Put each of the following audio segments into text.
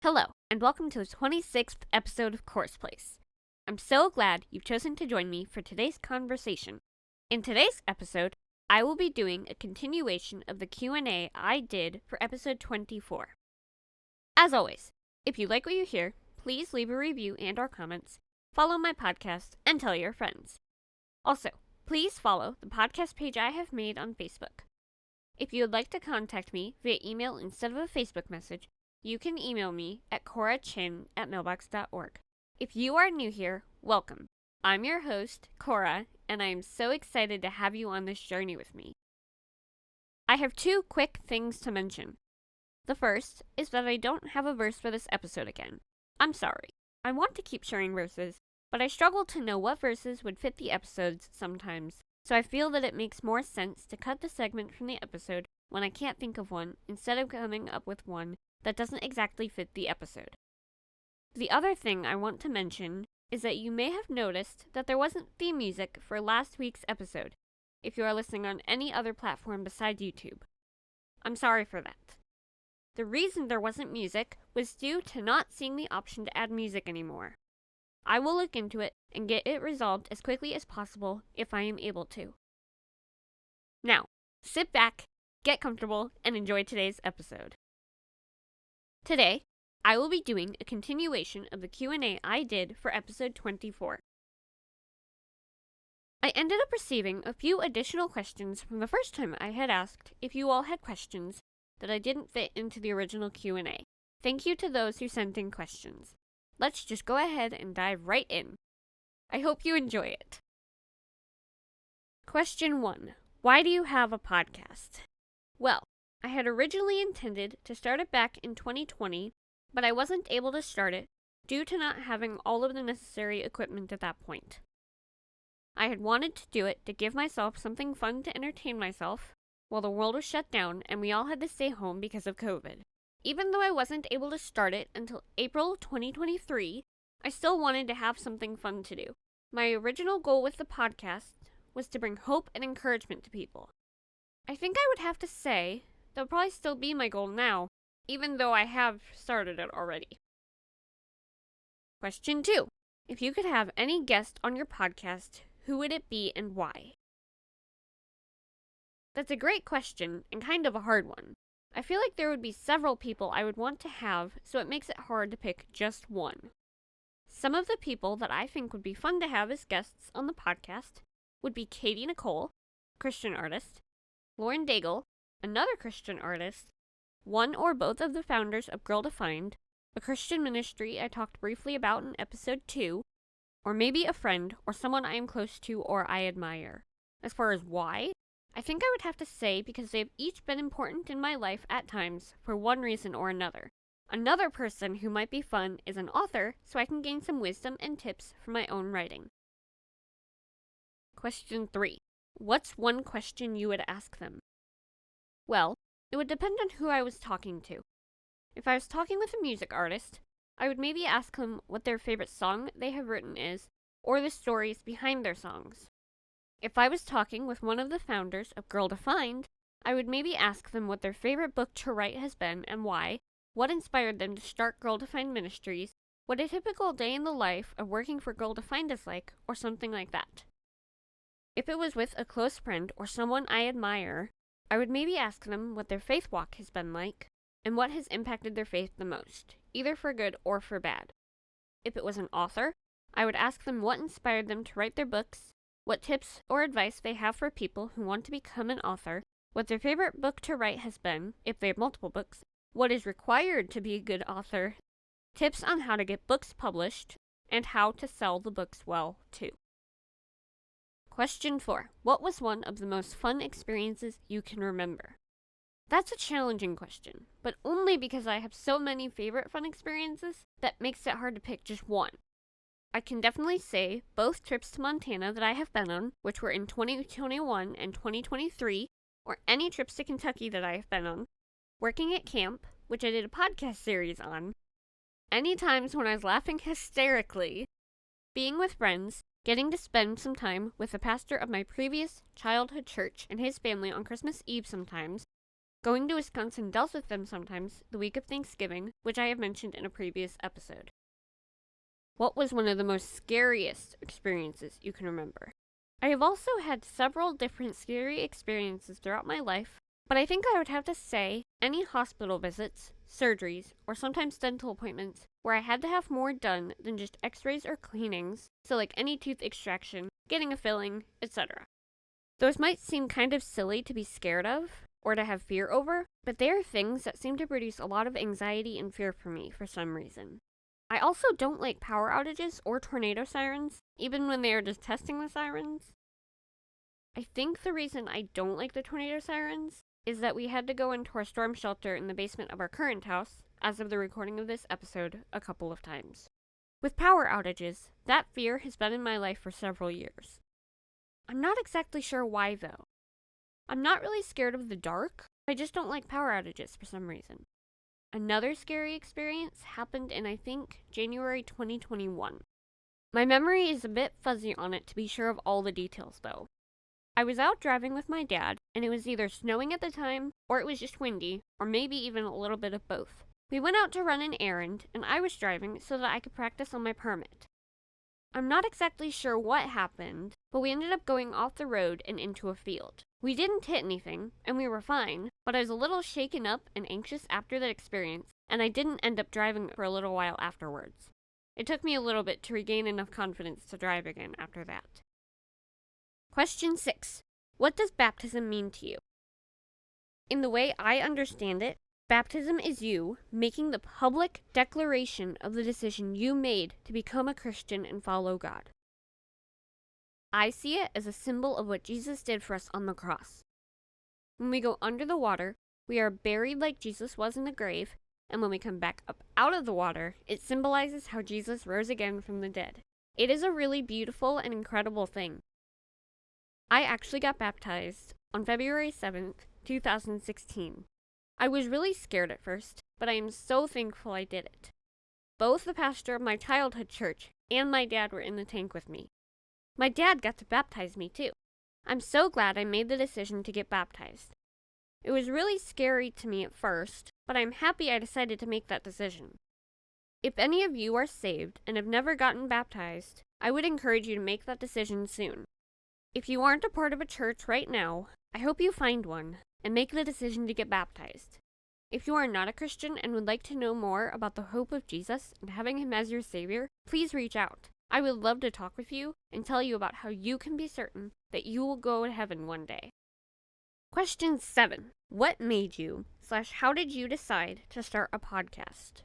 Hello, and welcome to the 26th episode of Course Place. I'm so glad you've chosen to join me for today's conversation. In today's episode, I will be doing a continuation of the Q&A I did for episode 24. As always, if you like what you hear, please leave a review and/or comments, follow my podcast, and tell your friends. Also, please follow the podcast page I have made on Facebook. If you would like to contact me via email instead of a Facebook message, you can email me at corachin@mailbox.org. If you are new here, welcome. I'm your host, Cora, and I am so excited to have you on this journey with me. I have two quick things to mention. The first is that I don't have a verse for this episode again. I'm sorry. I want to keep sharing verses, but I struggle to know what verses would fit the episodes sometimes, so I feel that it makes more sense to cut the segment from the episode when I can't think of one instead of coming up with one that doesn't exactly fit the episode. The other thing I want to mention is that you may have noticed that there wasn't theme music for last week's episode, if you are listening on any other platform besides YouTube. I'm sorry for that. The reason there wasn't music was due to not seeing the option to add music anymore. I will look into it and get it resolved as quickly as possible if I am able to. Now, sit back, get comfortable, and enjoy today's episode. Today, I will be doing a continuation of the Q&A I did for episode 24. I ended up receiving a few additional questions from the first time I had asked if you all had questions that I didn't fit into the original Q&A. Thank you to those who sent in questions. Let's just go ahead and dive right in. I hope you enjoy it. Question 1. Why do you have a podcast? Well, I had originally intended to start it back in 2020, but I wasn't able to start it due to not having all of the necessary equipment at that point. I had wanted to do it to give myself something fun to entertain myself while the world was shut down and we all had to stay home because of COVID. Even though I wasn't able to start it until April 2023, I still wanted to have something fun to do. My original goal with the podcast was to bring hope and encouragement to people. I think I would have to say that'll probably still be my goal now, even though I have started it already. Question 2. If you could have any guest on your podcast, who would it be and why? That's a great question and kind of a hard one. I feel like there would be several people I would want to have, so it makes it hard to pick just one. Some of the people that I think would be fun to have as guests on the podcast would be Katie Nicole, Christian artist, Lauren Daigle, another Christian artist, one or both of the founders of Girl Defined, a Christian ministry I talked briefly about in episode 2, or maybe a friend or someone I am close to or I admire. As far as why, I think I would have to say because they've each been important in my life at times for one reason or another. Another person who might be fun is an author, so I can gain some wisdom and tips from my own writing. Question 3. What's one question you would ask them? Well, it would depend on who I was talking to. If I was talking with a music artist, I would maybe ask them what their favorite song they have written is, or the stories behind their songs. If I was talking with one of the founders of Girl Defined, I would maybe ask them what their favorite book to write has been and why, what inspired them to start Girl Defined Ministries, what a typical day in the life of working for Girl Defined is like, or something like that. If it was with a close friend or someone I admire, I would maybe ask them what their faith walk has been like, and what has impacted their faith the most, either for good or for bad. If it was an author, I would ask them what inspired them to write their books, what tips or advice they have for people who want to become an author, what their favorite book to write has been, if they have multiple books, what is required to be a good author, tips on how to get books published, and how to sell the books well, too. Question 4. What was one of the most fun experiences you can remember? That's a challenging question, but only because I have so many favorite fun experiences that makes it hard to pick just one. I can definitely say both trips to Montana that I have been on, which were in 2021 and 2023, or any trips to Kentucky that I have been on, working at camp, which I did a podcast series on, any times when I was laughing hysterically, being with friends, getting to spend some time with the pastor of my previous childhood church and his family on Christmas Eve sometimes, Going to Wisconsin dealt with them sometimes the week of Thanksgiving, which I have mentioned in a previous episode. What was one of the most scariest experiences you can remember? I have also had several different scary experiences throughout my life, but I think I would have to say any hospital visits, surgeries, or sometimes dental appointments where I had to have more done than just x-rays or cleanings, so like any tooth extraction, getting a filling, etc. Those might seem kind of silly to be scared of, or to have fear over, but they are things that seem to produce a lot of anxiety and fear for me for some reason. I also don't like power outages or tornado sirens, even when they are just testing the sirens. I think the reason I don't like the tornado sirens is that we had to go into our storm shelter in the basement of our current house, as of the recording of this episode, a couple of times. With power outages, that fear has been in my life for several years. I'm not exactly sure why though. I'm not really scared of the dark, I just don't like power outages for some reason. Another scary experience happened in, I think, January 2021. My memory is a bit fuzzy on it to be sure of all the details though. I was out driving with my dad, and it was either snowing at the time, or it was just windy, or maybe even a little bit of both. We went out to run an errand, and I was driving so that I could practice on my permit. I'm not exactly sure what happened, but we ended up going off the road and into a field. We didn't hit anything, and we were fine, but I was a little shaken up and anxious after that experience, and I didn't end up driving for a little while afterwards. It took me a little bit to regain enough confidence to drive again after that. Question 6. What does baptism mean to you? In the way I understand it, baptism is you making the public declaration of the decision you made to become a Christian and follow God. I see it as a symbol of what Jesus did for us on the cross. When we go under the water, we are buried like Jesus was in the grave, and when we come back up out of the water, it symbolizes how Jesus rose again from the dead. It is a really beautiful and incredible thing. I actually got baptized on February 7th, 2016. I was really scared at first, but I am so thankful I did it. Both the pastor of my childhood church and my dad were in the tank with me. My dad got to baptize me too. I'm so glad I made the decision to get baptized. It was really scary to me at first, but I'm happy I decided to make that decision. If any of you are saved and have never gotten baptized, I would encourage you to make that decision soon. If you aren't a part of a church right now, I hope you find one and make the decision to get baptized. If you are not a Christian and would like to know more about the hope of Jesus and having him as your Savior, please reach out. I would love to talk with you and tell you about how you can be certain that you will go to heaven one day. Question 7. What made you / how did you decide to start a podcast?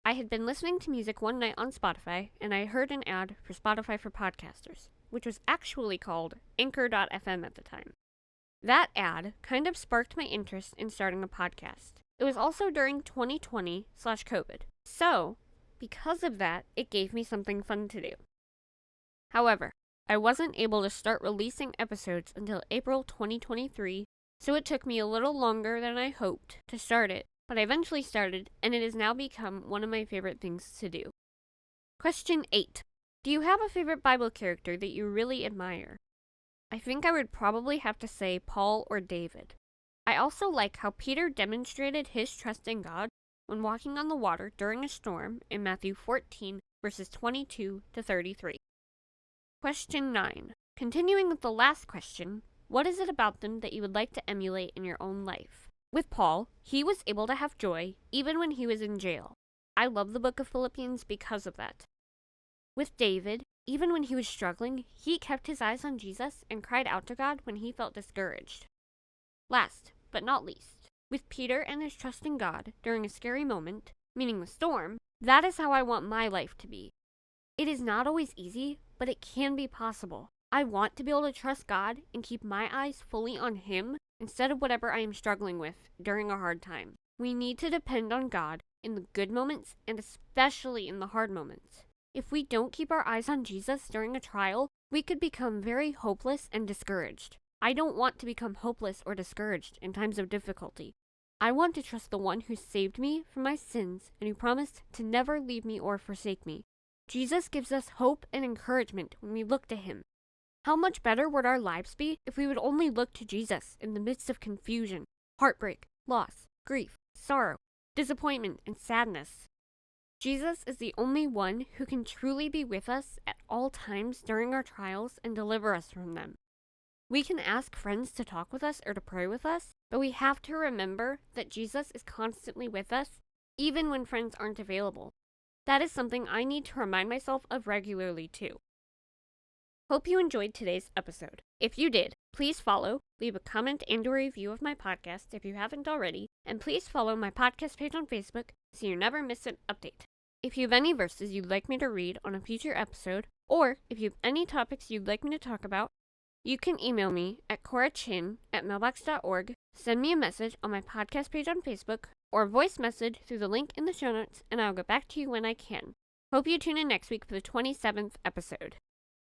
I had been listening to music one night on Spotify, and I heard an ad for Spotify for Podcasters, which was actually called Anchor.fm at the time. That ad kind of sparked my interest in starting a podcast. It was also during 2020/COVID. So, because of that, it gave me something fun to do. However, I wasn't able to start releasing episodes until April 2023, so it took me a little longer than I hoped to start it, but I eventually started, and it has now become one of my favorite things to do. Question 8. Do you have a favorite Bible character that you really admire? I think I would probably have to say Paul or David. I also like how Peter demonstrated his trust in God when walking on the water during a storm in Matthew 14, verses 22 to 33. Question 9. Continuing with the last question, what is it about them that you would like to emulate in your own life? With Paul, he was able to have joy even when he was in jail. I love the book of Philippians because of that. With David, even when he was struggling, he kept his eyes on Jesus and cried out to God when he felt discouraged. Last, but not least, with Peter and his trust in God during a scary moment, meaning the storm, that is how I want my life to be. It is not always easy, but it can be possible. I want to be able to trust God and keep my eyes fully on Him instead of whatever I am struggling with during a hard time. We need to depend on God in the good moments and especially in the hard moments. If we don't keep our eyes on Jesus during a trial, we could become very hopeless and discouraged. I don't want to become hopeless or discouraged in times of difficulty. I want to trust the one who saved me from my sins and who promised to never leave me or forsake me. Jesus gives us hope and encouragement when we look to Him. How much better would our lives be if we would only look to Jesus in the midst of confusion, heartbreak, loss, grief, sorrow, disappointment, and sadness. Jesus is the only one who can truly be with us at all times during our trials and deliver us from them. We can ask friends to talk with us or to pray with us, but we have to remember that Jesus is constantly with us, even when friends aren't available. That is something I need to remind myself of regularly too. Hope you enjoyed today's episode. If you did, please follow, leave a comment and a review of my podcast if you haven't already, and please follow my podcast page on Facebook so you never miss an update. If you have any verses you'd like me to read on a future episode, or if you have any topics you'd like me to talk about, you can email me at corachin@mailbox.org, send me a message on my podcast page on Facebook, or a voice message through the link in the show notes, and I'll get back to you when I can. Hope you tune in next week for the 27th episode.